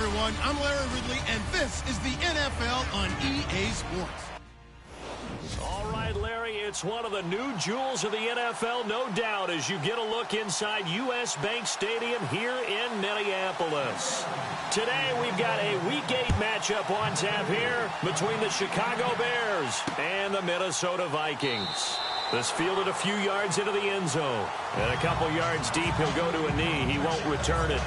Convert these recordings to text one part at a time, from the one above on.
everyone. I'm Larry Ridley, and this is the NFL on EA Sports. All right, Larry, it's one of the new jewels of the NFL, no doubt, as you get a look inside U.S. Bank Stadium here in Minneapolis. Today, we've got a Week 8 matchup on tap here between the Chicago Bears and the Minnesota Vikings. This fielded a few yards into the end zone. And a couple yards deep, he'll go to a knee. He won't return it.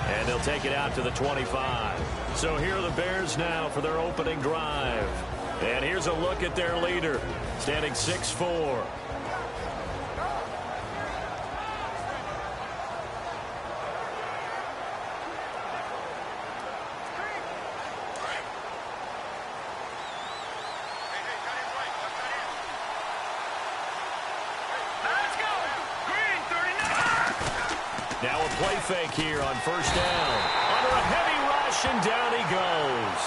And they'll take it out to the 25. So here are the Bears now for their opening drive. And here's a look at their leader, standing 6'4". Now a play fake here on first down. Under a heavy rush, and down he goes.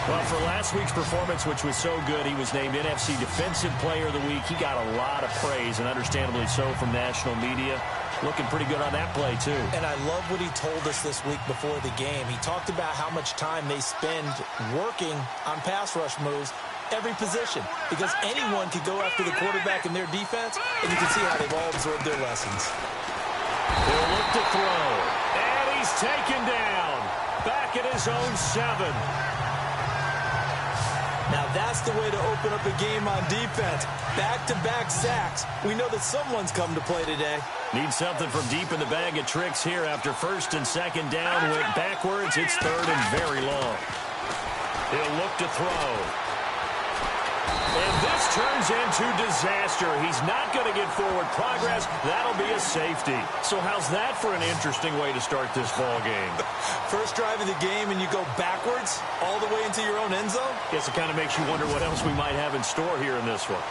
Well, for last week's performance, which was so good, he was named NFC Defensive Player of the Week. He got a lot of praise, and understandably so, from national media. Looking pretty good on that play, too. And I love what he told us this week before the game. He talked about how much time they spend working on pass rush moves, every position, because anyone could go after the quarterback in their defense, and you can see how they've all absorbed their lessons. He'll look to throw, and he's taken down, back at his own 7. Now that's the way to open up a game on defense. Back-to-back sacks. We know that someone's come to play today. Need something from deep in the bag of tricks here after first and second down. Went backwards. It's third and very long. He'll look to throw. And this turns into disaster. He's not going to get forward progress. That'll be a safety. So how's that for an interesting way to start this ball game? First drive of the game and you go backwards all the way into your own end zone? Guess it kind of makes you wonder what else we might have in store here in this one.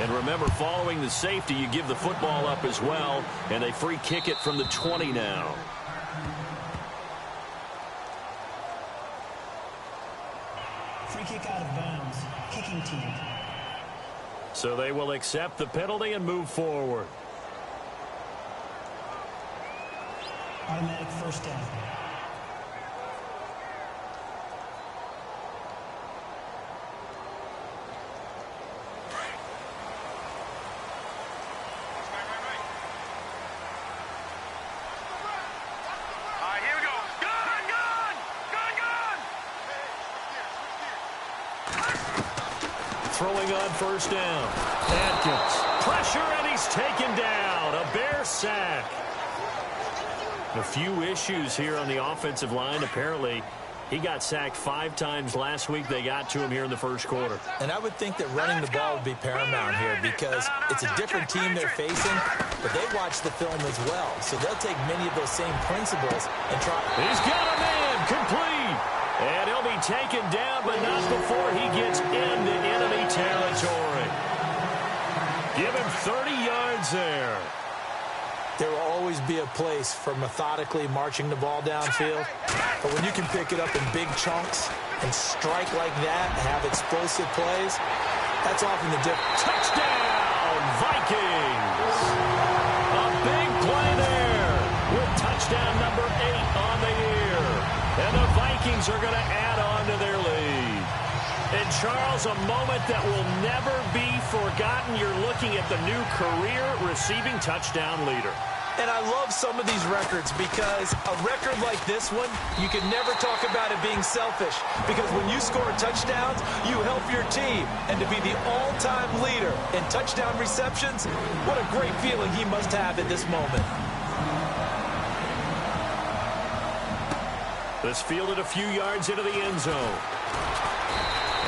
And remember, following the safety, you give the football up as well, and they free kick it from the 20 now. Free kick out of bounds. Kicking team. So they will accept the penalty and move forward. Automatic first down. Throwing on first down. Atkins. Pressure, and he's taken down. A Bear sack. A few issues here on the offensive line. Apparently, he got sacked 5 times last week. They got to him here in the first quarter. And I would think that running the ball would be paramount here because it's a different team they're facing, but they watch the film as well. So they'll take many of those same principles and try. He's got a man. Complete. And he'll be taken down, but not before he gets into enemy territory. Give him 30 yards there. There will always be a place for methodically marching the ball downfield. But when you can pick it up in big chunks and strike like that and have explosive plays, that's often the difference. Touchdown, Vikings! A big play there with touchdown number 8 on the year. And the Vikings are going to add on to their lead. And, Charles, a moment that will never be forgotten. You're looking at the new career receiving touchdown leader. And I love some of these records because a record like this one, you can never talk about it being selfish because when you score touchdowns, you help your team. And to be the all-time leader in touchdown receptions, what a great feeling he must have at this moment. This fielded a few yards into the end zone.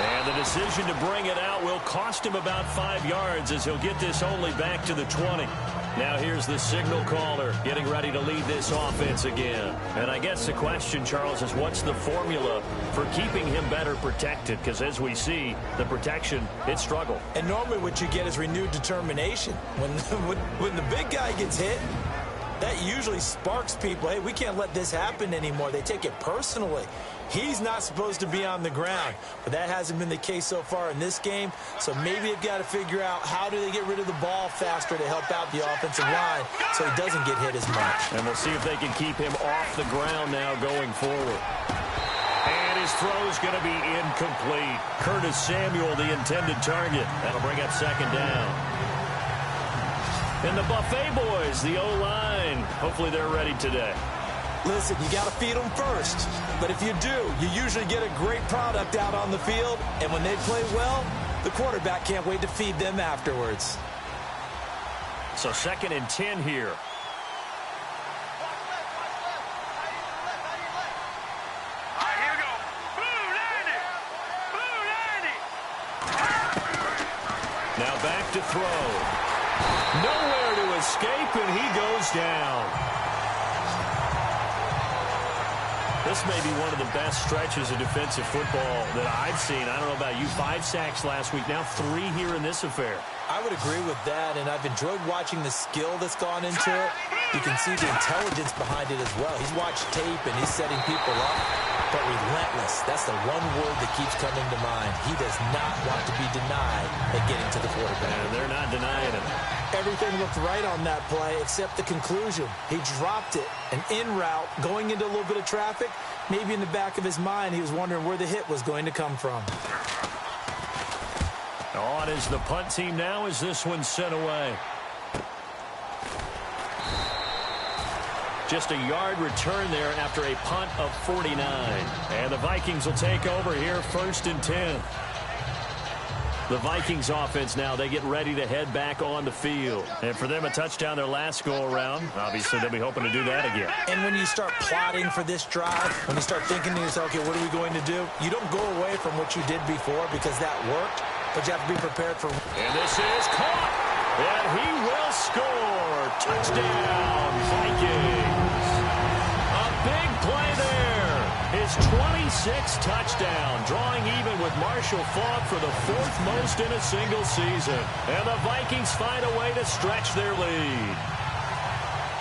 And the decision to bring it out will cost him about 5 yards as he'll get this only back to the 20. Now here's the signal caller getting ready to lead this offense again. And I guess the question, Charles, is what's the formula for keeping him better protected? Because as we see, the protection, it struggled. And normally what you get is renewed determination. When the big guy gets hit, that usually sparks people. Hey, we can't let this happen anymore. They take it personally. He's not supposed to be on the ground, but that hasn't been the case so far in this game. So maybe they've got to figure out how do they get rid of the ball faster to help out the offensive line so he doesn't get hit as much. And we'll see if they can keep him off the ground now going forward. And his throw's going to be incomplete. Curtis Samuel, the intended target. That'll bring up second down. And the Buffet boys, the O-line, hopefully they're ready today. Listen, you got to feed them first. But if you do, you usually get a great product out on the field. And when they play well, the quarterback can't wait to feed them afterwards. So 2nd and 10 here. Now back to throw. Nowhere to escape, and he goes down. This may be one of the best stretches of defensive football that I've seen. I don't know about you. 5 sacks last week, now 3 here in this affair. I would agree with that, and I've enjoyed watching the skill that's gone into it. You can see the intelligence behind it as well. He's watched tape, and he's setting people up, but relentless. That's the one word that keeps coming to mind. He does not want to be denied at getting to the quarterback. And they're not denying him. Everything looked right on that play except the conclusion. He dropped it, an en route, going into a little bit of traffic. Maybe in the back of his mind, he was wondering where the hit was going to come from. On is the punt team now as this one's sent away. Just a yard return there after a punt of 49. And the Vikings will take over here 1st and 10. The Vikings offense now, they get ready to head back on the field. And for them, a touchdown their last go-around. Obviously, they'll be hoping to do that again. And when you start plotting for this drive, when you start thinking to yourself, okay, what are we going to do? You don't go away from what you did before because that worked, but you have to be prepared for. And this is caught. And he will score. Touchdown, Vikings. A big play there. His 26th touchdown, drawing even with Marshall Faulk for the 4th most in a single season. And the Vikings find a way to stretch their lead.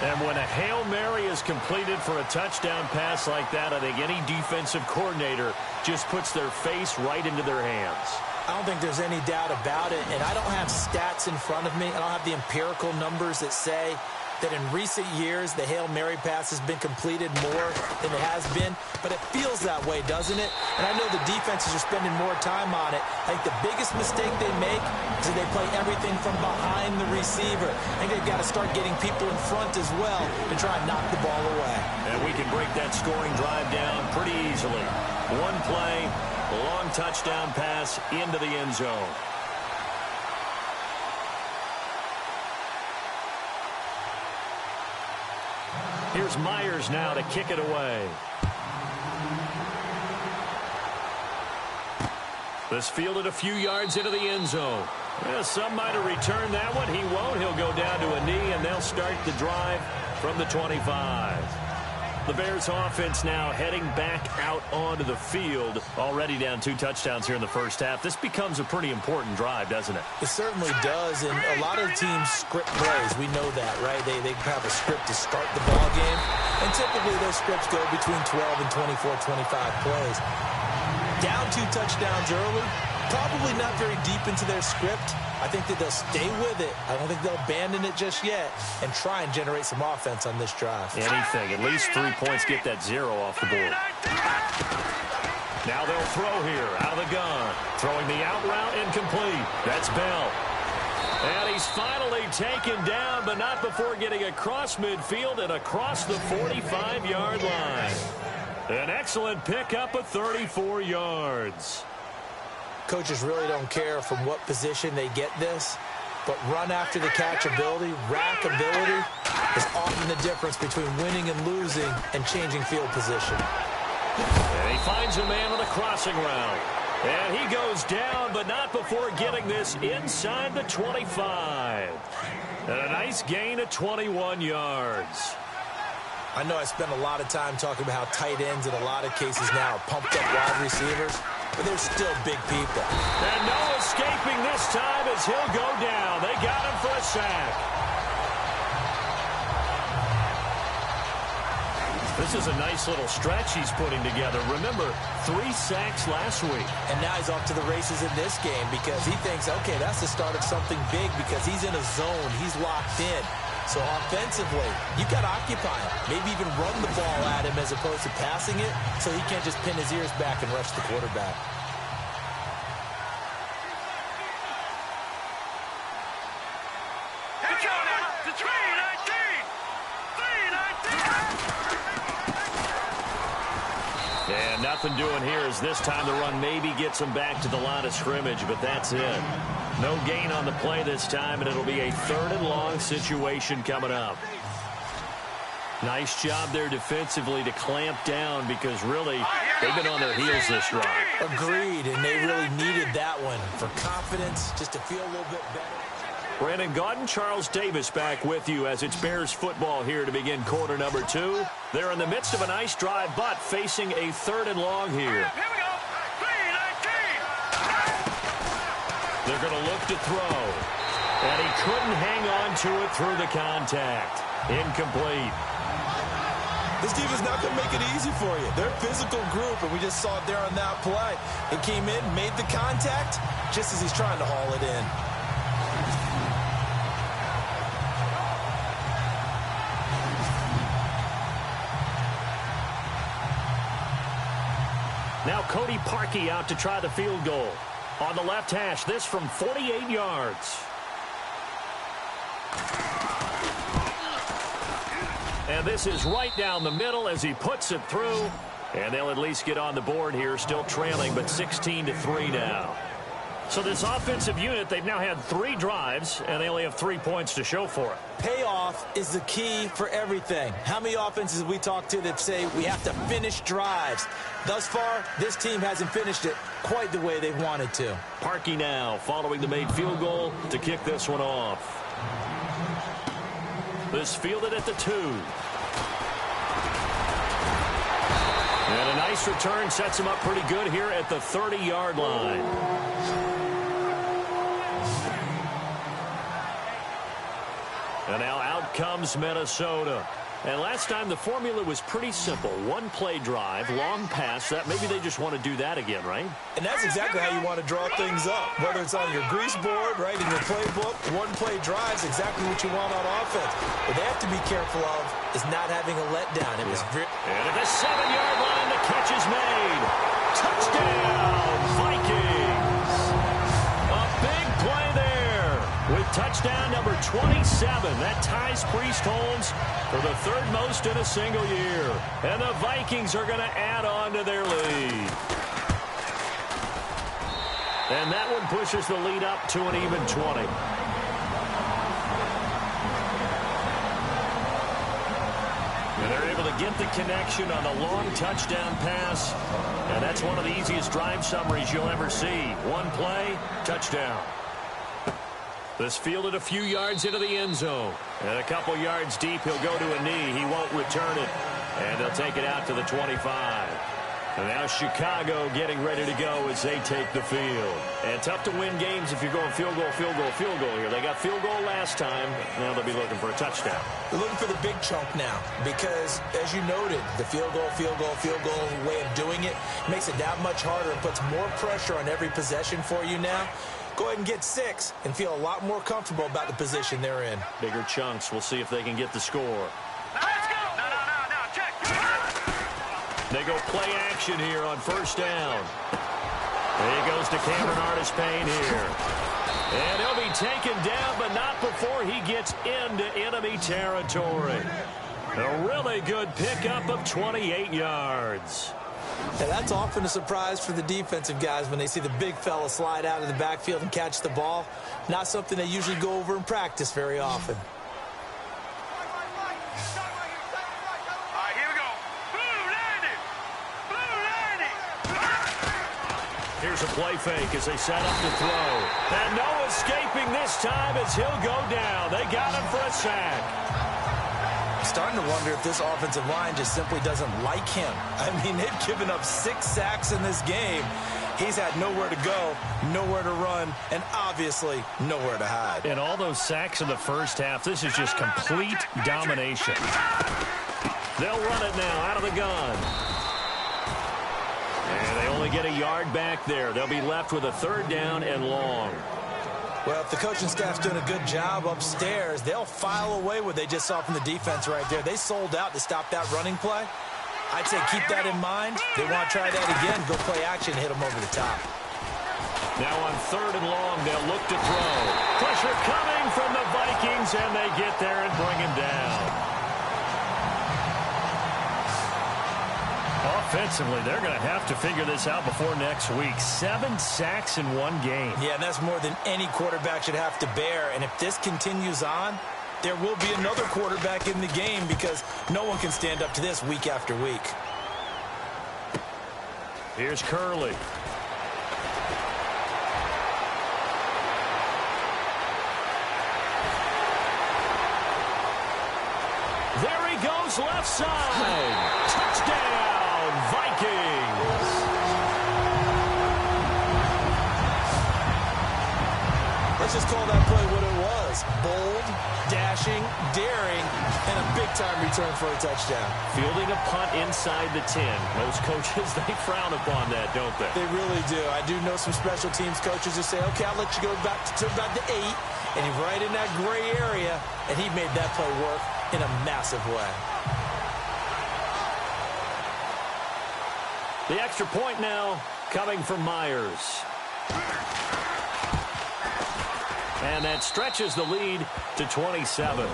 And when a Hail Mary is completed for a touchdown pass like that, I think any defensive coordinator just puts their face right into their hands. I don't think there's any doubt about it, and I don't have stats in front of me. I don't have the empirical numbers that say that in recent years the Hail Mary pass has been completed more than it has been, but it feels that way, doesn't it? And I know the defenses are spending more time on it. I think the biggest mistake they make is that they play everything from behind the receiver. I think they've got to start getting people in front as well and try and knock the ball away. And we can break that scoring drive down pretty easily. One play, a long touchdown pass into the end zone. Here's Myers now to kick it away. This fielded a few yards into the end zone. Well, some might have returned that one. He won't. He'll go down to a knee, and they'll start the drive from the 25. The Bears offense now heading back out onto the field. Already down 2 touchdowns here in the first half. This becomes a pretty important drive, doesn't it? It certainly does, and a lot of teams script plays. We know that, right? They have a script to start the ball game, and typically those scripts go between 12 and 24, 25 plays. Down 2 touchdowns early, probably not very deep into their script. I think that they'll stay with it. I don't think they'll abandon it just yet and try and generate some offense on this drive. Anything. At least 3 points, get that 0 off the board. Now they'll throw here out of the gun. Throwing the out route incomplete. That's Bell. And he's finally taken down, but not before getting across midfield and across the 45-yard line. An excellent pickup of 34 yards. Coaches really don't care from what position they get this, but run after the catch ability, rack ability, is often the difference between winning and losing and changing field position. And he finds a man on a crossing route. And he goes down, but not before getting this inside the 25. And a nice gain of 21 yards. I know I spend a lot of time talking about how tight ends in a lot of cases now are pumped up wide receivers, but they're still big people. And no escaping this time as he'll go down. They got him for a sack. This is a nice little stretch he's putting together. Remember, 3 sacks last week. And now he's off to the races in this game because he thinks, okay, that's the start of something big because he's in a zone. He's locked in. So offensively, you've got to occupy him. Maybe even run the ball at him as opposed to passing it so he can't just pin his ears back and rush the quarterback. And nothing doing here as this time the run maybe gets him back to the line of scrimmage, but that's it. No gain on the play this time, and it'll be a 3rd and long situation coming up. Nice job there defensively to clamp down because really they've been on their heels this drive. Agreed, and they really needed that one for confidence, just to feel a little bit better. Brandon Gaudin, Charles Davis back with you as it's Bears football here to begin quarter number 2. They're in the midst of a nice drive, but facing a 3rd and long here. They're going to look to throw. And he couldn't hang on to it through the contact. Incomplete. This defense is not going to make it easy for you. They're a physical group, and we just saw it there on that play. It came in, made the contact, just as he's trying to haul it in. Now Cody Parkey out to try the field goal. On the left hash, this from 48 yards. And this is right down the middle as he puts it through. And they'll at least get on the board here, still trailing, but 16-3 now. So this offensive unit, they've now had 3 drives, and they only have 3 points to show for it. Payoff is the key for everything. How many offenses we talk to that say we have to finish drives? Thus far, this team hasn't finished it quite the way they've wanted to. Parkey now following the made field goal to kick this one off. This fielded at the 2. And a nice return sets him up pretty good here at the 30-yard line. And now out comes Minnesota. And last time the formula was pretty simple. 1 play drive, long pass. That maybe they just want to do that again, right? And that's exactly how you want to draw things up. Whether it's on your grease board, right, in your playbook, 1 play drive is exactly what you want on offense. What they have to be careful of is not having a letdown. It was and at the 7-yard line, the catch is made. Touchdown, Vikings. A big play there with touchdown number 27. That ties Priest Holmes for the 3rd most in a single year. And the Vikings are going to add on to their lead. And that one pushes the lead up to an even 20. And they're able to get the connection on the long touchdown pass. And that's one of the easiest drive summaries you'll ever see. 1 play, touchdown. This fielded a few yards into the end zone. And a couple yards deep, he'll go to a knee. He won't return it. And they'll take it out to the 25. And now Chicago getting ready to go as they take the field. And tough to win games if you're going field goal, field goal, field goal here. They got field goal last time. Now they'll be looking for a touchdown. They're looking for the big chunk now because, as you noted, the field goal way of doing it makes it that much harder and puts more pressure on every possession for you now. Go ahead and get 6 and feel a lot more comfortable about the position they're in. Bigger chunks. We'll see if they can get the score. Let's go. No, check. They go play action here on 1st down. And he goes to Cameron Artis-Payne here. And he'll be taken down, but not before he gets into enemy territory. A really good pickup of 28 yards. And that's often a surprise for the defensive guys when they see the big fella slide out of the backfield and catch the ball. Not something they usually go over in practice very often. All right, here we go. Blue landing. Here's a play fake as they set up to throw. And no escaping this time as he'll go down. They got him for a sack. I'm starting to wonder if this offensive line just simply doesn't like him. I mean, they've given up 6 sacks in this game. He's had nowhere to go, nowhere to run, and obviously nowhere to hide. And all those sacks in the first half, this is just complete domination. They'll run it now out of the gun. And they only get a yard back there. They'll be left with a 3rd down and long. Well, if the coaching staff's doing a good job upstairs, they'll file away what they just saw from the defense right there. They sold out to stop that running play. I'd say keep that in mind. They want to try that again, go play action, hit them over the top. Now on 3rd and long, they'll look to throw. Pressure coming from the Vikings, and they get there and bring him down. Offensively, they're going to have to figure this out before next week. 7 sacks in one game. Yeah, and that's more than any quarterback should have to bear. And if this continues on, there will be another quarterback in the game because no one can stand up to this week after week. Here's Curley. There he goes, left side. Touchdown, Vikings. Let's just call that play what it was. Bold, dashing, daring, and a big-time return for a touchdown. Fielding a punt inside the 10. Most coaches, they frown upon that, don't they? They really do. I do know some special teams coaches who say, okay, I'll let you go back to about the 8, and he's right in that gray area, and he made that play work in a massive way. The extra point now coming from Myers. And that stretches the lead to 27.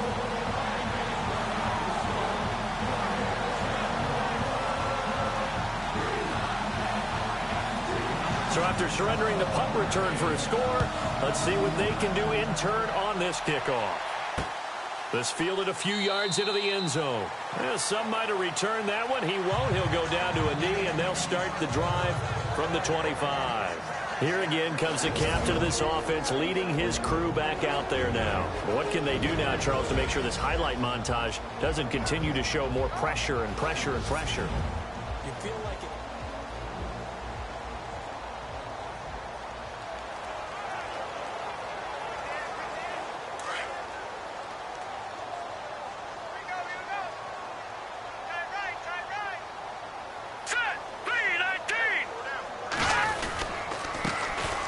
So after surrendering the punt return for a score, let's see what they can do in turn on this kickoff. This fielded a few yards into the end zone. Some might have returned that one. He won't. He'll go down to a knee, and they'll start the drive from the 25. Here again comes the captain of this offense leading his crew back out there now. What can they do now, Charles, to make sure this highlight montage doesn't continue to show more pressure and pressure and pressure? You feel like it.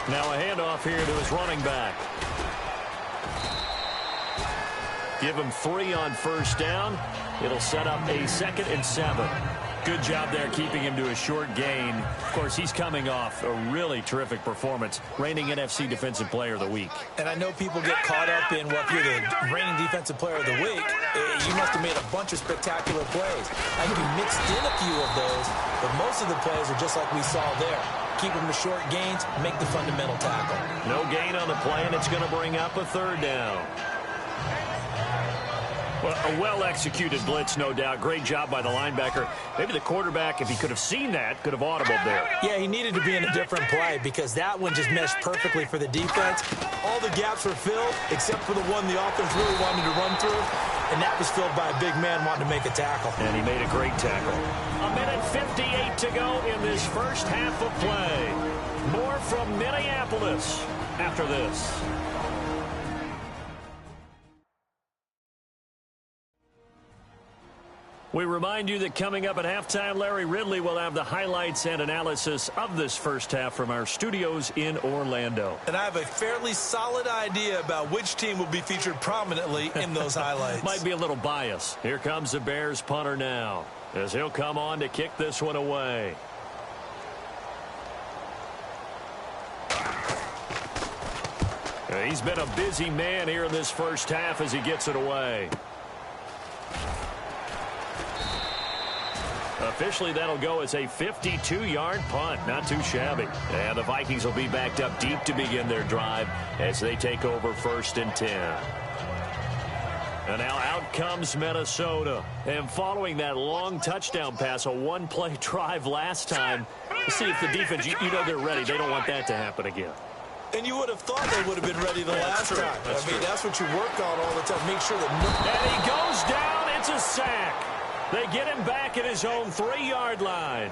Now a handoff here to his running back. Give him 3 on first down. It'll set up a 2nd and 7. Good job there keeping him to a short gain. Of course, he's coming off a really terrific performance, reigning NFC Defensive Player of the Week. And I know people get caught up in what you're the reigning Defensive Player of the Week. You must have made a bunch of spectacular plays. I think you mixed in a few of those, but most of the plays are just like we saw there. Keep them to short gains, make the fundamental tackle. No gain on the play, and it's going to bring up a 3rd down. Well, a well-executed blitz, no doubt. Great job by the linebacker. Maybe the quarterback, if he could have seen that, could have audibled there. Yeah, he needed to be in a different play because that one just meshed perfectly for the defense. All the gaps were filled except for the one the offense really wanted to run through, and that was filled by a big man wanting to make a tackle. And he made a great tackle. 1:58 to go in this first half of play. More from Minneapolis after this. We remind you that coming up at halftime, Larry Ridley will have the highlights and analysis of this first half from our studios in Orlando. And I have a fairly solid idea about which team will be featured prominently in those highlights. Might be a little biased. Here comes the Bears punter now, as he'll come on to kick this one away. He's been a busy man here in this first half as he gets it away. Officially, that'll go as a 52-yard punt. Not too shabby. And the Vikings will be backed up deep to begin their drive as they take over 1st and 10. And now out comes Minnesota. And following that long touchdown pass, a one-play drive last time, see if the defense, you know they're ready. They don't want that to happen again. And you would have thought they would have been ready the last time. That's what you work on all the time. Make sure that... And he goes down. It's a sack. They get him back at his own 3-yard line.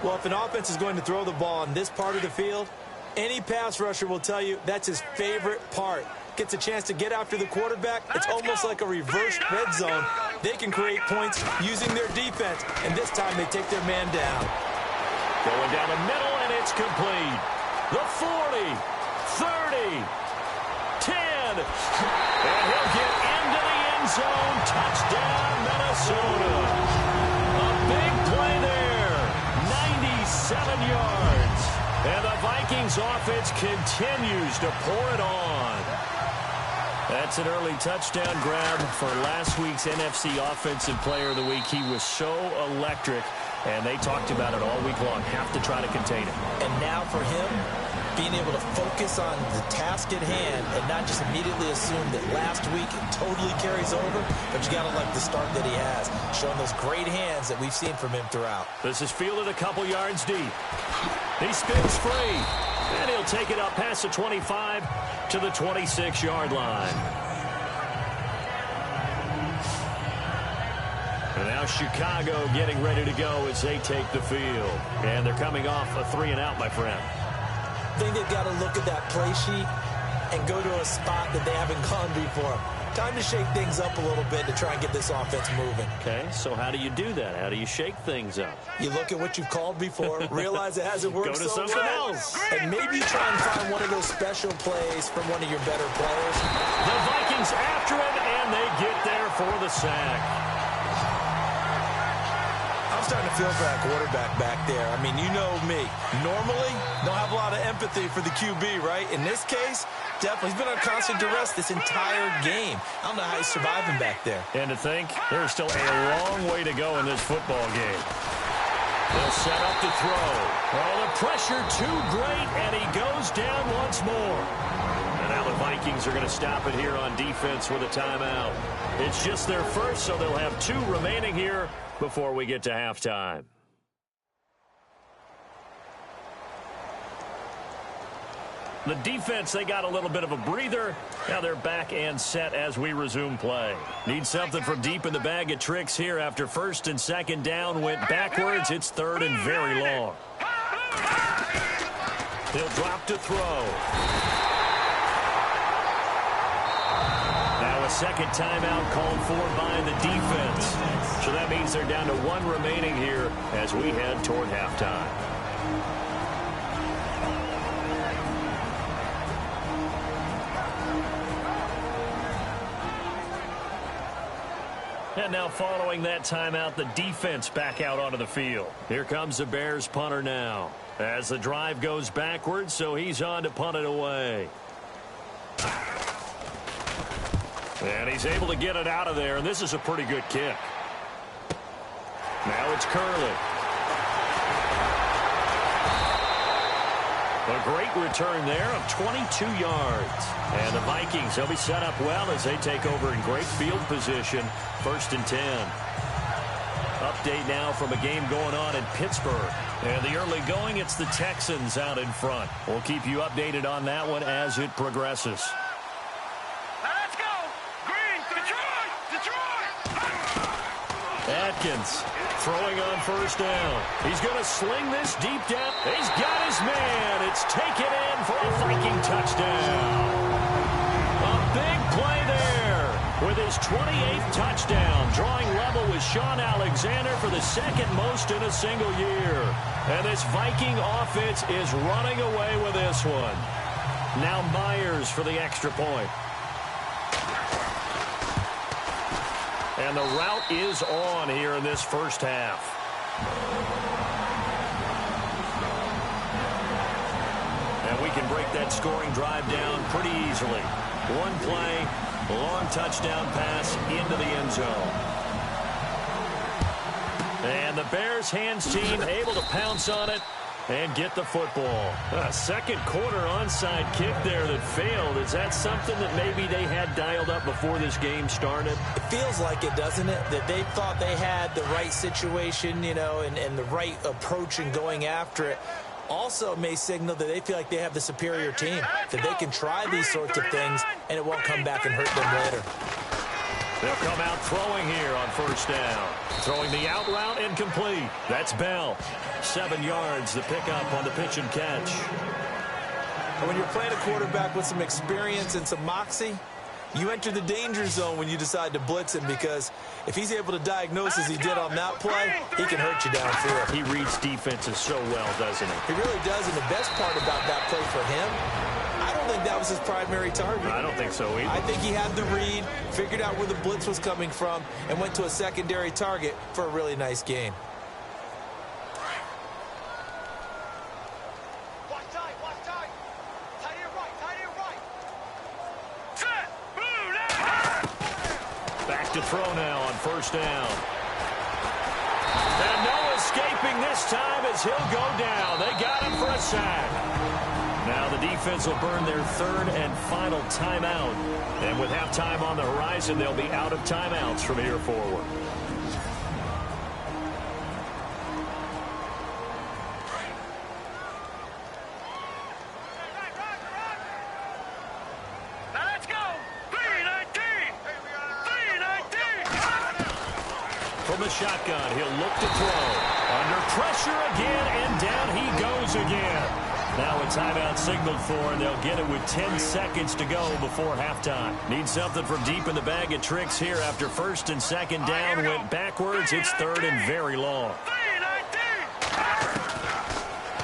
Well, if an offense is going to throw the ball on this part of the field, any pass rusher will tell you that's his favorite part. Gets a chance to get after the quarterback. It's almost like a reverse red zone. They can create points using their defense, and this time they take their man down. Going down the middle, and it's complete. The 40, 30, 10, and he'll get into the end zone. Touchdown, Minnesota. A big play there, 97 yards. And the Vikings offense continues to pour it on. That's an early touchdown grab for last week's NFC Offensive Player of the Week. He was so electric, and they talked about it all week long. Have to try to contain him. And now for him, being able to focus on the task at hand and not just immediately assume that last week it totally carries over, but you got to like the start that he has, showing those great hands that we've seen from him throughout. This is fielded a couple yards deep. He spins free, and he'll take it up past the 25 to the 26-yard line. And now Chicago getting ready to go as they take the field. And they're coming off a 3-and-out, my friend. I think they've got to look at that play sheet and go to a spot that they haven't gone before. Time to shake things up a little bit to try and get this offense moving. Okay, so how do you do that? How do you shake things up? You look at what you've called before, realize it hasn't worked Go to so something well, else. and maybe try and find one of those special plays from one of your better players. The Vikings after him, and they get there for the sack. I'm starting to feel for that quarterback back there. I mean, you know me. Normally, don't have a lot of empathy for the QB, right? In this case, definitely. He's been on constant duress this entire game. I don't know how he's surviving back there. And to think, there's still a long way to go in this football game. They'll set up to throw. Oh, the pressure too great, and he goes down once more. And now the Vikings are going to stop it here on defense with a timeout. It's just their first, so they'll have 2 remaining here before we get to halftime. The defense, they got a little bit of a breather. Now they're back and set as we resume play. Need something from deep in the bag of tricks here after 1st and 2nd down went backwards. It's 3rd and very long. He'll drop to throw. Now a second timeout called for by the defense. So that means they're down to 1 remaining here as we head toward halftime. And now following that timeout, the defense back out onto the field. Here comes the Bears punter now. As the drive goes backwards, so he's on to punt it away. And he's able to get it out of there, and this is a pretty good kick. Now it's Curley. A great return there of 22 yards. And the Vikings, they'll be set up well as they take over in great field position. 1st and 10. Update now from a game going on in Pittsburgh. And the early going, it's the Texans out in front. We'll keep you updated on that one as it progresses. Let's go! Green, Detroit! Atkins throwing on 1st down. He's going to sling this deep down. He's got his man. It's taken in for a Viking touchdown. A big play there with his 28th touchdown, drawing level with Sean Alexander for the 2nd most in a single year. And this Viking offense is running away with this one. Now Myers for the extra point. And the route is on here in this first half. And we can break that scoring drive down pretty easily. One play, long touchdown pass into the end zone. And the Bears hands team able to pounce on it and get the football. A second quarter onside kick there that failed. Is that something that maybe they had dialed up before this game started? It feels like it, doesn't it? That they thought they had the right situation, you know, and the right approach in going after it. Also may signal that they feel like they have the superior team, that they can try these sorts of things, and it won't come back and hurt them later. They'll come out throwing here on first down. Throwing the out route incomplete. That's Bell. 7 yards, the pickup on the pitch and catch. And when you're playing a quarterback with some experience and some moxie, you enter the danger zone when you decide to blitz him, because if he's able to diagnose as he did on that play, he can hurt you downfield. He reads defenses so well, doesn't he? He really does, and the best part about that play for him, I don't think that was his primary target. I don't think so either. I think he had the read, figured out where the blitz was coming from, and went to a secondary target for a really nice gain. Back to throw now on first down. And no escaping this time as he'll go down. They got him for a sack. Now the defense will burn their third and final timeout. And with halftime on the horizon, they'll be out of timeouts from here forward. From the shotgun, he'll look to throw. Under pressure again, and down he goes again. Now a timeout signaled for, and they'll get it with 10 seconds to go before halftime. Need something from deep in the bag of tricks here after first and second down went backwards. It's third and very long.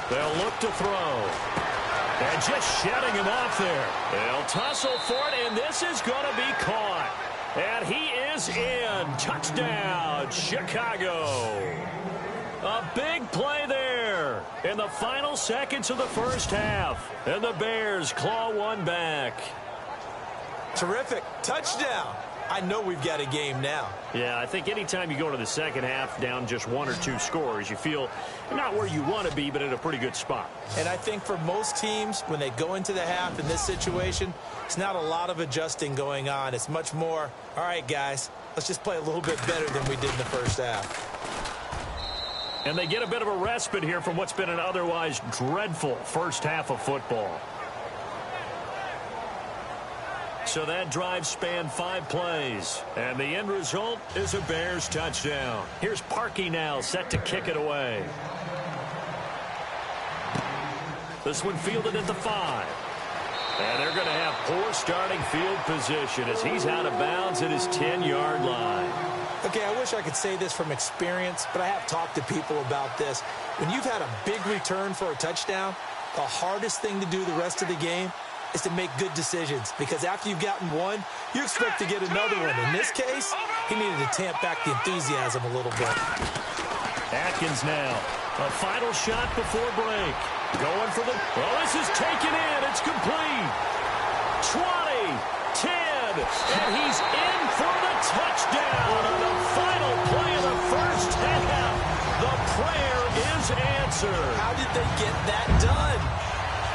They'll look to throw. And just shutting him off there. They'll tussle for it, and this is going to be caught. And he is in. Touchdown, Chicago. A big play there in the final seconds of the first half. And the Bears claw one back. Terrific. Touchdown. I know we've got a game now. Yeah, I think anytime you go into the second half down just 1 or 2 scores, you feel not where you want to be, but in a pretty good spot. And I think for most teams, when they go into the half in this situation, it's not a lot of adjusting going on. It's much more, all right, guys, let's just play a little bit better than we did in the first half. And they get a bit of a respite here from what's been an otherwise dreadful first half of football. So that drive spanned 5 plays. And the end result is a Bears touchdown. Here's Parkey now set to kick it away. This one fielded at the 5. And they're going to have poor starting field position as he's out of bounds at his 10-yard line. Okay, I wish I could say this from experience, but I have talked to people about this. When you've had a big return for a touchdown, the hardest thing to do the rest of the game is to make good decisions, because after you've gotten one, you expect to get another one. In this case, he needed to tamp back the enthusiasm a little bit. Atkins now. A final shot before break. Going for the... Well, this is taken in. It's complete. 20, 10, and he's in for the touchdown on the final play of the first half. The prayer is answered. How did they get that done?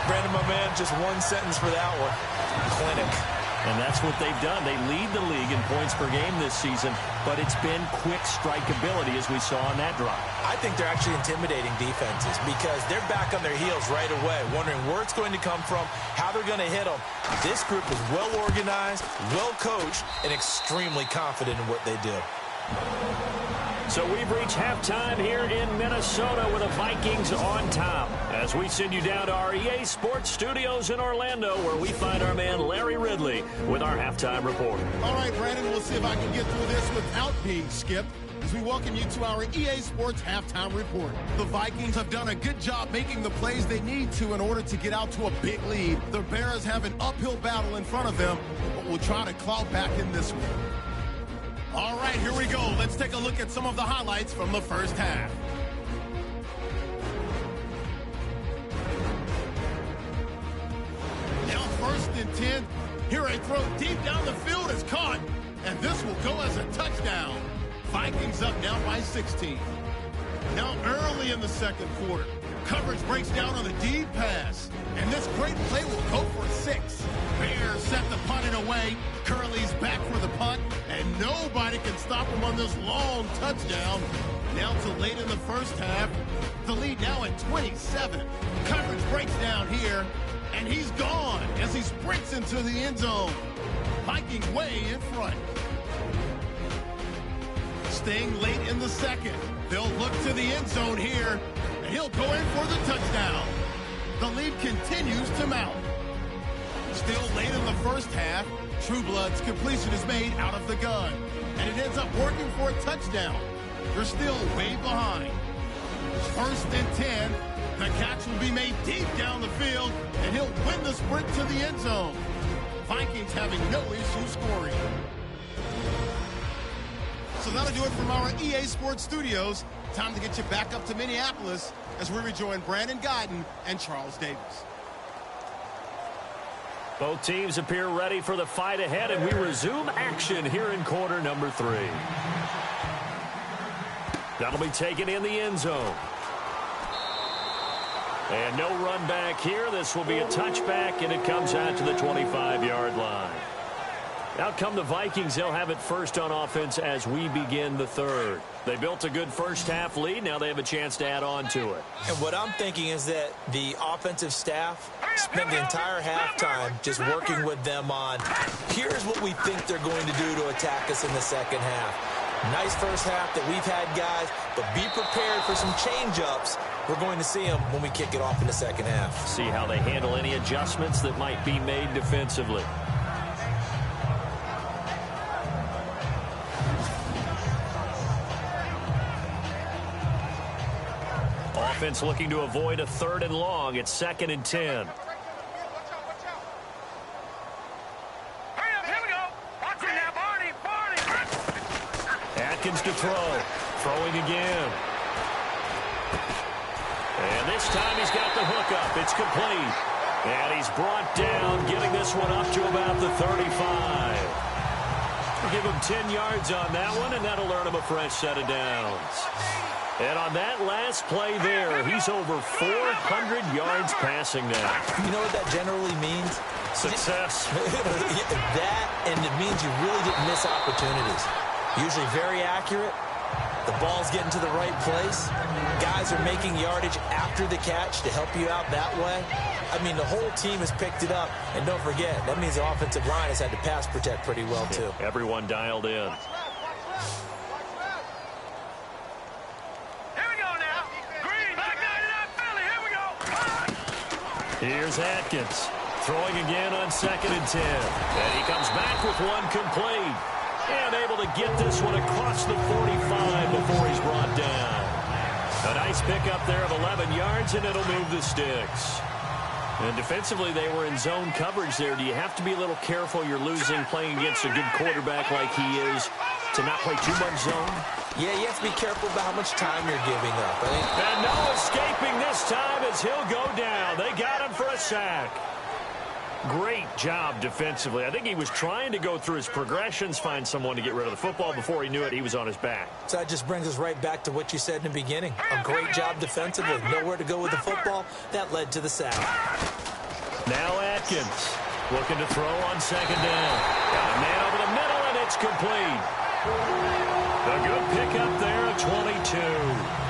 Brandon, my man, just one sentence for that one. Clinic. And that's what they've done. They lead the league in points per game this season, but it's been quick strikeability as we saw on that drive. I think they're actually intimidating defenses because they're back on their heels right away, wondering where it's going to come from, how they're going to hit them. This group is well organized, well coached, and extremely confident in what they do. So we've reached halftime here in Minnesota with the Vikings on top as we send you down to our EA Sports Studios in Orlando, where we find our man Larry Ridley with our halftime report. All right, Brandon, we'll see if I can get through this without being skipped as we welcome you to our EA Sports halftime report. The Vikings have done a good job making the plays they need to in order to get out to a big lead. The Bears have an uphill battle in front of them, but will try to claw back in this one. All right, here we go. Let's take a look at some of the highlights from the first half. Now 1st and 10. Here a throw deep down the field is caught, and this will go as a touchdown. Vikings up now by 16. Now early in the second quarter, Coverage breaks down on the deep pass. And this great play will go for 6. Bears set the punt in away. Curley's back for the punt. And nobody can stop him on this long touchdown. Now to late in the first half. The lead now at 27. Coverage breaks down here. And he's gone as he sprints into the end zone. Vikings way in front. Staying late in the second. They'll look to the end zone here. And he'll go in for the touchdown. The lead continues to mount. Still late in the first half. Trueblood's completion is made out of the gun. And it ends up working for a touchdown. They're still way behind. 1st and 10. The catch will be made deep down the field, and he'll win the sprint to the end zone. Vikings having no issue scoring. So that'll do it from our EA Sports Studios. Time to get you back up to Minneapolis as we rejoin Brandon Guyton and Charles Davis. Both teams appear ready for the fight ahead, and we resume action here in quarter number 3. That'll be taken in the end zone. And no run back here. This will be a touchback, and it comes out to the 25-yard line. Out come the Vikings. They'll have it first on offense as we begin the third. They built a good first-half lead. Now they have a chance to add on to it. And what I'm thinking is that the offensive staff spent the entire halftime just working with them on, here's what we think they're going to do to attack us in the second half. Nice first half that we've had, guys, but be prepared for some change-ups. We're going to see them when we kick it off in the second half. See how they handle any adjustments that might be made defensively. Offense looking to avoid a 3rd and long. It's 2nd and 10. Atkins to throw. Throwing again. And this time he's got the hook up. It's complete. And he's brought down, getting this one up to about the 35. We'll give him 10 yards on that one, and that'll earn him a fresh set of downs. And on that last play there, he's over 400 yards passing now. You know what that generally means? Success. That, and it means you really didn't miss opportunities. Usually very accurate. The ball's getting to the right place. Guys are making yardage after the catch to help you out that way. I mean, the whole team has picked it up. And don't forget, that means the offensive line has had to pass protect pretty well, too. Everyone dialed in. Here we go now. Green, back 99 Philly. Here we go. Here's Atkins. Throwing again on 2nd and 10. And he comes back with one complete. And able to get this one across the 45 before he's brought down. A nice pickup there of 11 yards, and it'll move the sticks. And defensively, they were in zone coverage there. Do you have to be a little careful? You're losing playing against a good quarterback like he is to not play too much zone? Yeah, you have to be careful about how much time you're giving up. And no escaping this time as he'll go down. They got him for a sack. Great job defensively. I think he was trying to go through his progressions, find someone to get rid of the football. Before he knew it, he was on his back. So that just brings us right back to what you said in the beginning. A great job defensively. Nowhere to go with the football. That led to the sack. Now Atkins looking to throw on 2nd down. Got a man over the middle, and it's complete. A good pickup there at 22.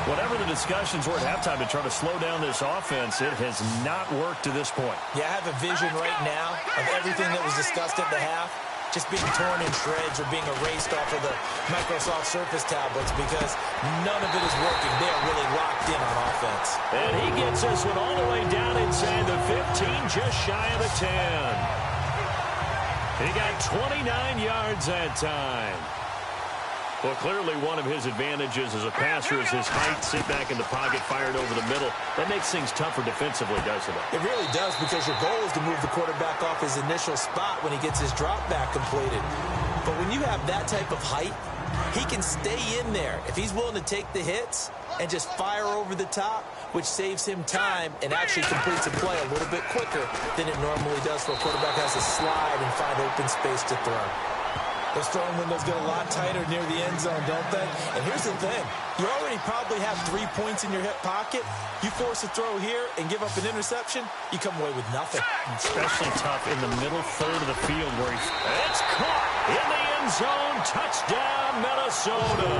Whatever the discussions were at halftime to try to slow down this offense, it has not worked to this point. Yeah, I have a vision right now of everything that was discussed at the half just being torn in shreds or being erased off of the Microsoft Surface tablets because none of it is working. They are really locked in on offense. And he gets this one all the way down inside the 15, just shy of the 10. He got 29 yards that time. Well, clearly one of his advantages as a passer is his height, sit back in the pocket, fired over the middle. That makes things tougher defensively, doesn't it? It really does, because your goal is to move the quarterback off his initial spot when he gets his drop back completed. But when you have that type of height, he can stay in there if he's willing to take the hits and just fire over the top, which saves him time and actually completes a play a little bit quicker than it normally does for a quarterback who has to slide and find open space to throw. Those throwing windows get a lot tighter near the end zone, don't they? And here's the thing. You already probably have 3 points in your hip pocket. You force a throw here and give up an interception, you come away with nothing. Especially tough in the middle third of the field where it's caught in the end zone. Touchdown, Minnesota.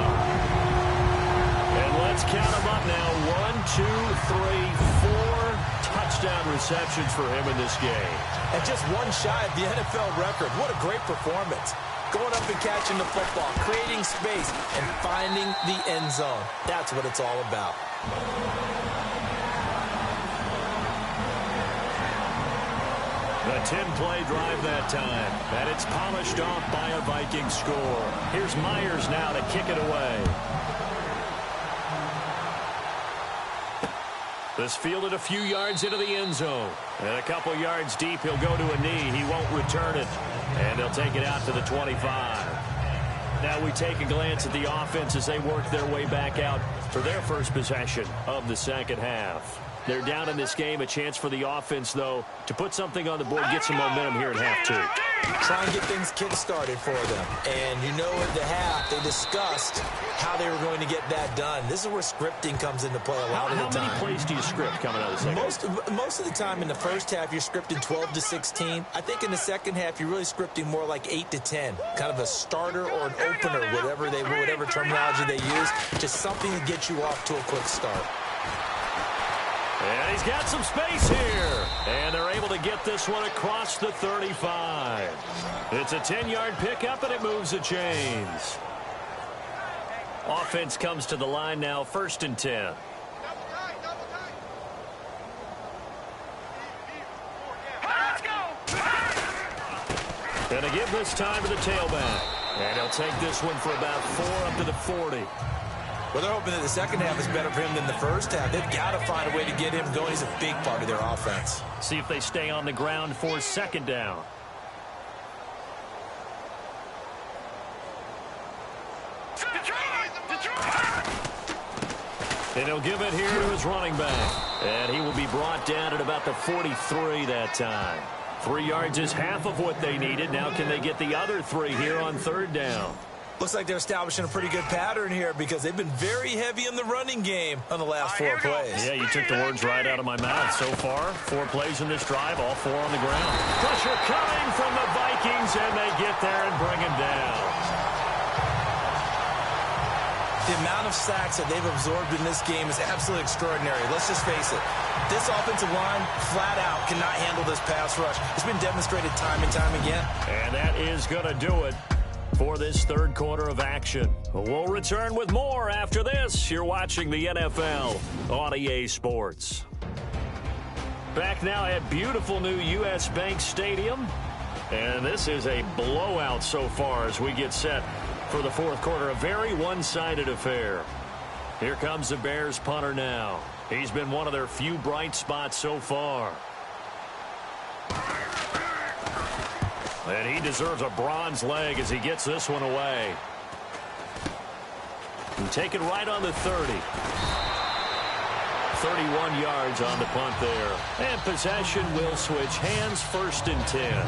And let's count them up now. 1, 2, 3, 4 touchdown receptions for him in this game. And just one shy of the NFL record. What a great performance. Going up and catching the football, creating space, and finding the end zone. That's what it's all about. The 10-play drive that time, and it's polished off by a Viking score. Here's Myers now to kick it away. This fielded a few yards into the end zone. And a couple yards deep, he'll go to a knee. He won't return it. And they'll take it out to the 25. Now we take a glance at the offense as they work their way back out for their first possession of the second half. They're down in this game. A chance for the offense, though, to put something on the board, get some momentum here at half two. Try and get things kick-started for them. And you know at the half, they discussed how they were going to get that done. This is where scripting comes into play a lot of the time. How many plays do you script coming out of the second? Most of the time in the first half, you're scripting 12 to 16. I think in the second half, you're really scripting more like 8 to 10. Kind of a starter or an opener, whatever terminology they use. Just something to get you off to a quick start. And he's got some space here. And they're able to get this one across the 35. It's a 10-yard pickup, and it moves the chains. Offense comes to the line now, 1st and 10. Let's go. Gonna give this time to the tailback. And he'll take this one for about 4 up to the 40. Well, they're hoping that the second half is better for him than the first half. They've got to find a way to get him going. He's a big part of their offense. See if they stay on the ground for 2nd down. And he'll give it here to his running back. And he will be brought down at about the 43 that time. 3 yards is half of what they needed. Now can they get the other 3 here on 3rd down? Looks like they're establishing a pretty good pattern here because they've been very heavy in the running game on the last 4 plays. Yeah, you took the words right out of my mouth. So far, 4 plays in this drive, all 4 on the ground. Pressure coming from the Vikings, and they get there and bring him down. The amount of sacks that they've absorbed in this game is absolutely extraordinary. Let's just face it. This offensive line, flat out, cannot handle this pass rush. It's been demonstrated time and time again. And that is going to do it for this 3rd quarter of action. We'll return with more after this. You're watching the NFL on EA Sports. Back now at beautiful new U.S. Bank Stadium. And this is a blowout so far as we get set for the 4th quarter. A very one-sided affair. Here comes the Bears punter now. He's been one of their few bright spots so far. And he deserves a bronze leg as he gets this one away. And take it right on the 30. 31 yards on the punt there. And possession will switch hands, 1st and 10.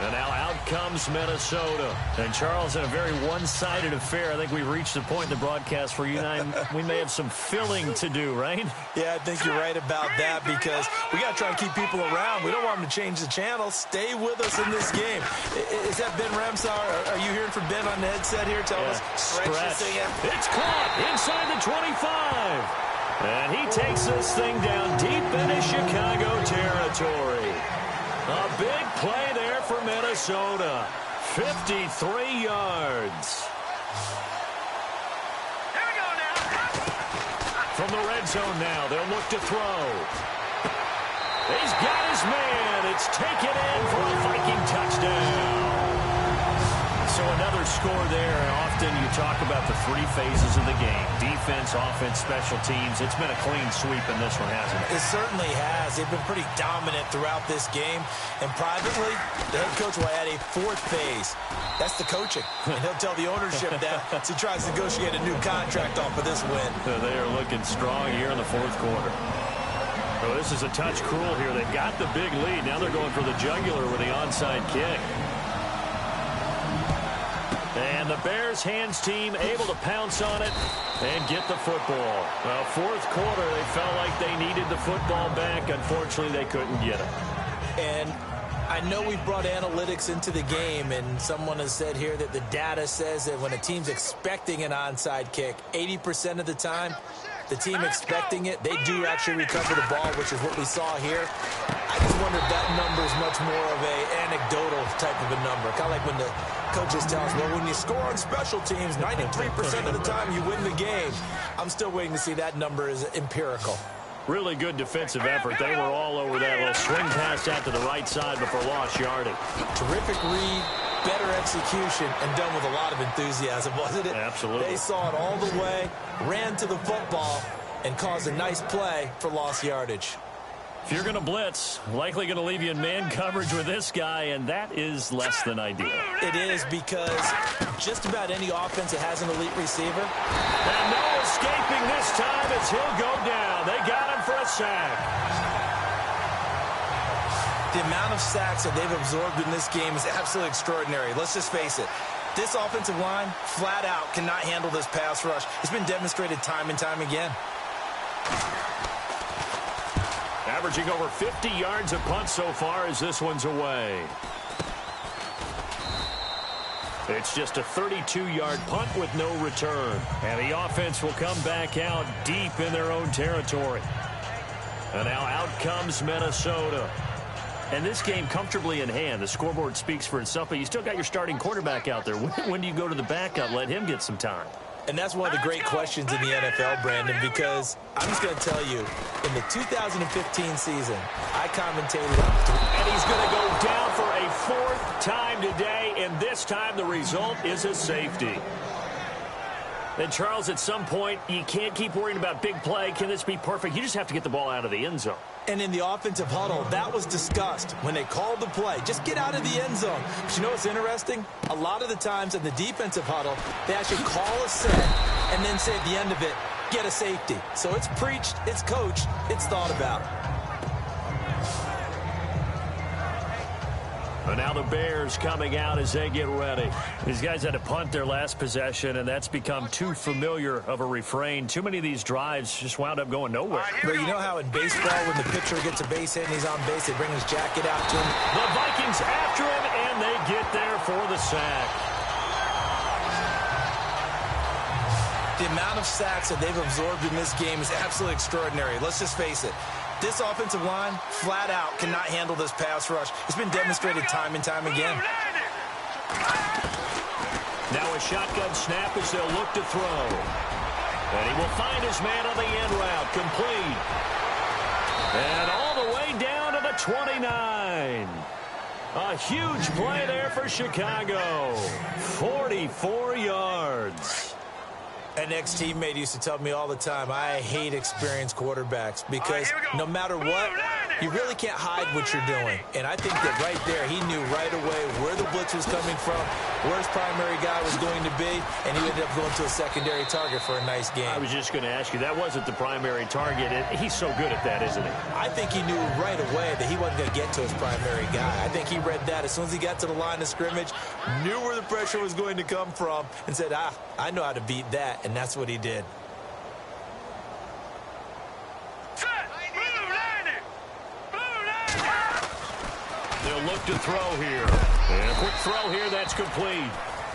And now out comes Minnesota. And Charles, in a very one-sided affair, I think we've reached the point in the broadcast where you and I, we may have some filling to do, right? Yeah, I think you're right about that because we got to try and keep people around. We don't want them to change the channel. Stay with us in this game. Is that Ben Ramsar? Are you hearing from Ben on the headset here? Tell us. Stretch. It's caught inside the 25. And he takes this thing down deep into Chicago territory. A big play there for Minnesota. 53 yards. Here we go now. From the red zone now, they'll look to throw. He's got his man. It's taken in for a Viking touchdown. So another score there. And often you talk about the 3 phases of the game. Defense, offense, special teams. It's been a clean sweep in this one, hasn't it? It certainly has. They've been pretty dominant throughout this game. And privately, the head coach will add a 4th phase. That's the coaching. And he'll tell the ownership that as he tries to negotiate a new contract off of this win. They are looking strong here in the 4th quarter. So this is a touch cruel here. They've got the big lead. Now they're going for the jugular with the onside kick. And the Bears hands team able to pounce on it and get the football. Well, fourth quarter, they felt like they needed the football back. Unfortunately, they couldn't get it. And I know we brought analytics into the game, and someone has said here that the data says that when a team's expecting an onside kick, 80% of the time, the team expecting it, they do actually recover the ball, which is what we saw here. I just wonder if that number is much more of an anecdotal type of a number. Kind of like when the coaches tell us, well, when you score on special teams, 93% of the time you win the game. I'm still waiting to see that number is empirical. Really good defensive effort. They were all over that little swing pass out to the right side before lost yardage. Terrific read, better execution, and done with a lot of enthusiasm, wasn't it? Absolutely. They saw it all the way, ran to the football, and caused a nice play for lost yardage. If you're going to blitz, likely going to leave you in man coverage with this guy, and that is less than ideal. It is, because just about any offense that has an elite receiver. And no escaping this time as he'll go down. They got him for a sack. The amount of sacks that they've absorbed in this game is absolutely extraordinary. Let's just face it. This offensive line, flat out, cannot handle this pass rush. It's been demonstrated time and time again. Averaging over 50 yards a punt so far as this one's away. It's just a 32-yard punt with no return. And the offense will come back out deep in their own territory. And now out comes Minnesota. And this game comfortably in hand. The scoreboard speaks for itself, but you still got your starting quarterback out there. When do you go to the backup? Let him get some time. And that's one of the great questions in the NFL, Brandon, because I'm just going to tell you, in the 2015 season, I commentated on 3. And he's going to go down for a fourth time today, and this time the result is a safety. And, Charles, at some point, you can't keep worrying about big play. Can this be perfect? You just have to get the ball out of the end zone. And in the offensive huddle, that was discussed when they called the play. Just get out of the end zone. But you know what's interesting? A lot of the times in the defensive huddle, they actually call a set and then say at the end of it, get a safety. So it's preached, it's coached, it's thought about. But now the Bears coming out as they get ready. These guys had to punt their last possession, and that's become too familiar of a refrain. Too many of these drives just wound up going nowhere. But you know how in baseball, when the pitcher gets a base hit and he's on base, they bring his jacket out to him? The Vikings after him, and they get there for the sack. The amount of sacks that they've absorbed in this game is absolutely extraordinary. Let's just face it. This offensive line, flat out, cannot handle this pass rush. It's been demonstrated time and time again. Now a shotgun snap as they'll look to throw. And he will find his man on the end route, complete. And all the way down to the 29. A huge play there for Chicago. 44 yards. An ex-teammate used to tell me all the time, I hate experienced quarterbacks because no matter what, you really can't hide what you're doing. And I think that right there, he knew right away where the blitz was coming from, where his primary guy was going to be, and he ended up going to a secondary target for a nice game. I was just going to ask you, that wasn't the primary target. He's so good at that, isn't he? I think he knew right away that he wasn't going to get to his primary guy. I think he read that as soon as he got to the line of scrimmage, knew where the pressure was going to come from, and said, I know how to beat that. And that's what he did. They'll look to throw here. And a quick throw here, that's complete.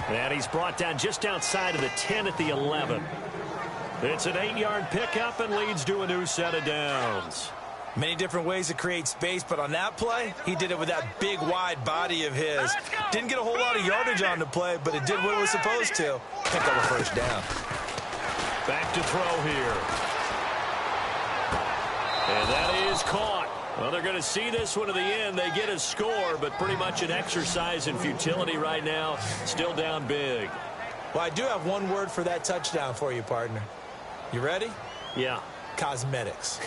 And he's brought down just outside of the 10 at the 11. It's an 8-yard pickup and leads to a new set of downs. Many different ways to create space, but on that play, he did it with that big, wide body of his. Didn't get a whole lot of yardage on the play, but it did what it was supposed to. Pick up a first down. Back to throw here. And that is caught. Well, they're going to see this one to the end. They get a score, but pretty much an exercise in futility right now. Still down big. Well, I do have one word for that touchdown for you, partner. You ready? Yeah. Cosmetics.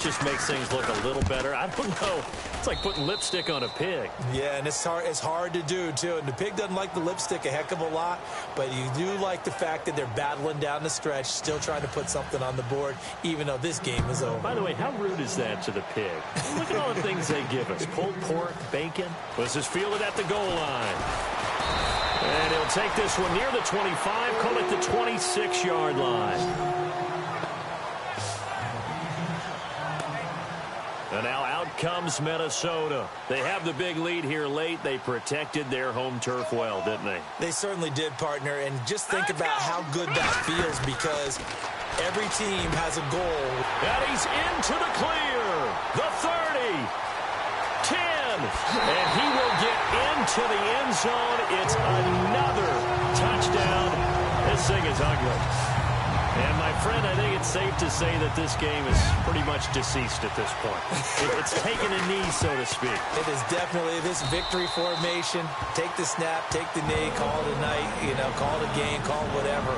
Just makes things look a little better. I don't know. It's like putting lipstick on a pig. Yeah, and it's hard to do, too. And the pig doesn't like the lipstick a heck of a lot, but you do like the fact that they're battling down the stretch, still trying to put something on the board, even though this game is over. By the way, how rude is that to the pig? Look at all the things they give us. Pulled pork, bacon. This is fielded at the goal line. And he'll take this one near the 25, call it the 26-yard line. And now out comes Minnesota. They have the big lead here late. They protected their home turf well, didn't they? They certainly did, partner. And just think about how good that feels, because every team has a goal. And he's into the clear. The 30. 10. And he will get into the end zone. It's another touchdown. This thing is ugly. And, my friend, I think it's safe to say that this game is pretty much deceased at this point. It's taken a knee, so to speak. It is definitely this victory formation. Take the snap, take the knee, call it a night, call it a game, call it whatever.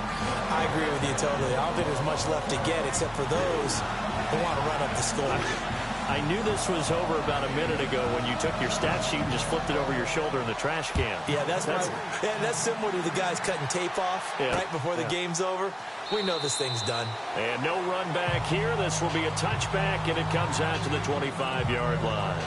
I agree with you totally. I don't think there's much left to get except for those who want to run up the score. I knew this was over about a minute ago when you took your stat sheet and just flipped it over your shoulder in the trash can. Yeah, that's similar to the guys cutting tape off right before the game's over. We know this thing's done. And no run back here. This will be a touchback, and it comes out to the 25-yard line.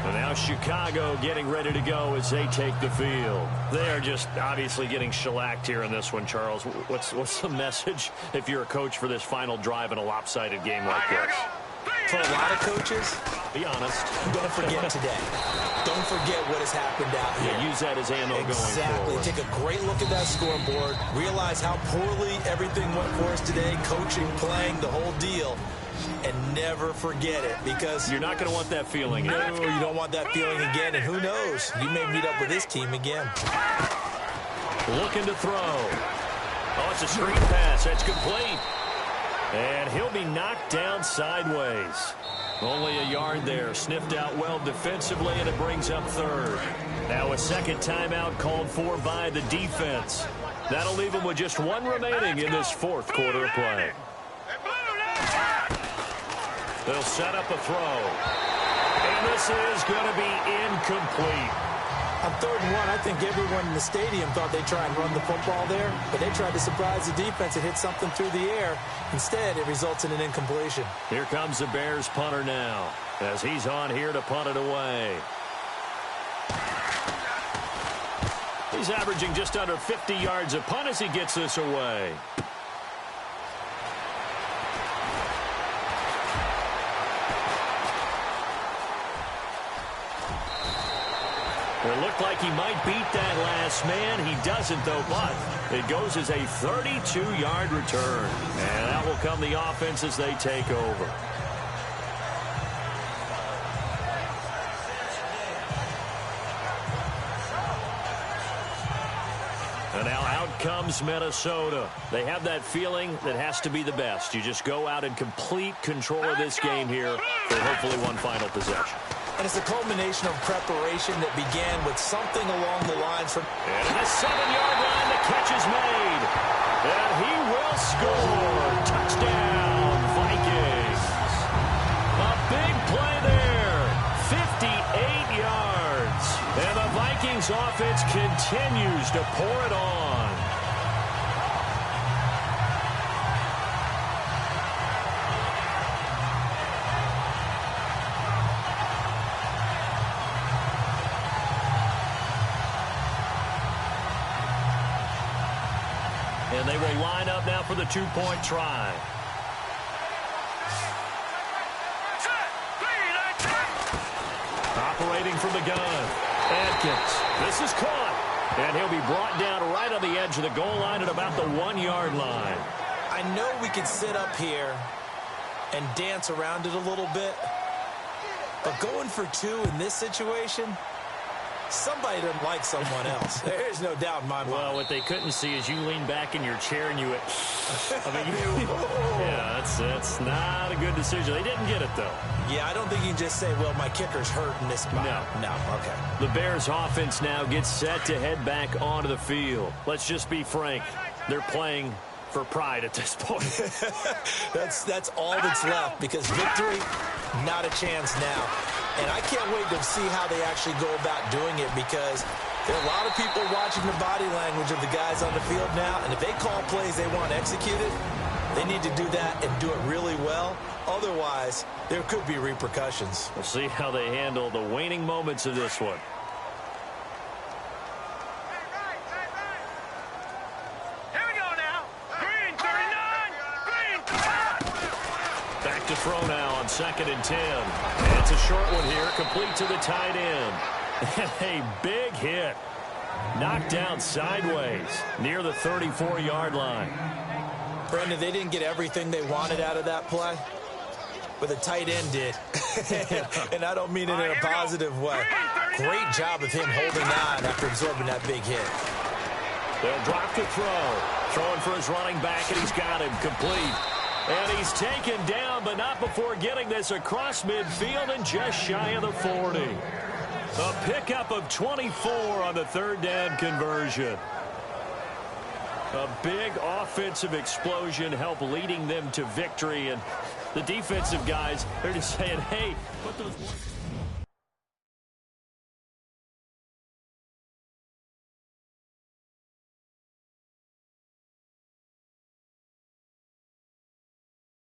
And now Chicago getting ready to go as they take the field. They are just obviously getting shellacked here in this one, Charles. What's the message if you're a coach for this final drive in a lopsided game like this? For a lot of coaches, be honest, don't forget today. Don't forget what has happened out here. Yeah, use that as ammo going forward. Exactly. Take a great look at that scoreboard. Realize how poorly everything went for us today. Coaching, playing, the whole deal. And never forget it, because you're not going to want that feeling again. No, you don't want that feeling again. And who knows? You may meet up with this team again. Looking to throw. Oh, it's a screen pass. That's complete. And he'll be knocked down sideways. Only a yard there. Sniffed out well defensively, and it brings up third. Now a second timeout called for by the defense. That'll leave them with just one remaining in this fourth quarter of play. They'll set up a throw. And this is going to be incomplete. On 3rd and 1, I think everyone in the stadium thought they'd try and run the football there, but they tried to surprise the defense and hit something through the air. Instead, it results in an incompletion. Here comes the Bears punter now, as he's on here to punt it away. He's averaging just under 50 yards a punt as he gets this away. It looked like he might beat that last man. He doesn't, though, but it goes as a 32-yard return. And that will come the offense as they take over. And now out comes Minnesota. They have that feeling that has to be the best. You just go out in complete control of this game here for hopefully one final possession. And it's a culmination of preparation that began with something along the lines from... And at the 7-yard line, the catch is made. And he will score. Touchdown, Vikings. A big play there. 58 yards. And the Vikings offense continues to pour it on. And they will line up now for the two-point try. Operating from the gun. Atkins. This is caught. And he'll be brought down right on the edge of the goal line at about the 1-yard line. I know we could sit up here and dance around it a little bit, but going for 2 in this situation... Somebody doesn't like someone else. There's no doubt in my mind. Well, what they couldn't see is you lean back in your chair and you went, yeah, that's not a good decision. They didn't get it, though. Yeah, I don't think you can just say, well, my kicker's hurt in this spot. No, okay. The Bears offense now gets set to head back onto the field. Let's just be frank. They're playing for pride at this point. That's all that's left, because victory, not a chance now. And I can't wait to see how they actually go about doing it, because there are a lot of people watching the body language of the guys on the field now, and if they call plays they want executed, they need to do that and do it really well. Otherwise, there could be repercussions. We'll see how they handle the waning moments of this one. throw now on 2nd and 10. It's a short one here, complete to the tight end. A big hit. Knocked down sideways near the 34-yard line. Brandon, they didn't get everything they wanted out of that play, but the tight end did. And I don't mean it in a positive way. Great job of him holding on after absorbing that big hit. They'll drop the throw. Throwing for his running back, and he's got him complete. And he's taken down, but not before getting this across midfield and just shy of the 40. A pickup of 24 on the 3rd down conversion. A big offensive explosion helped leading them to victory. And the defensive guys, they're just saying, hey, put those...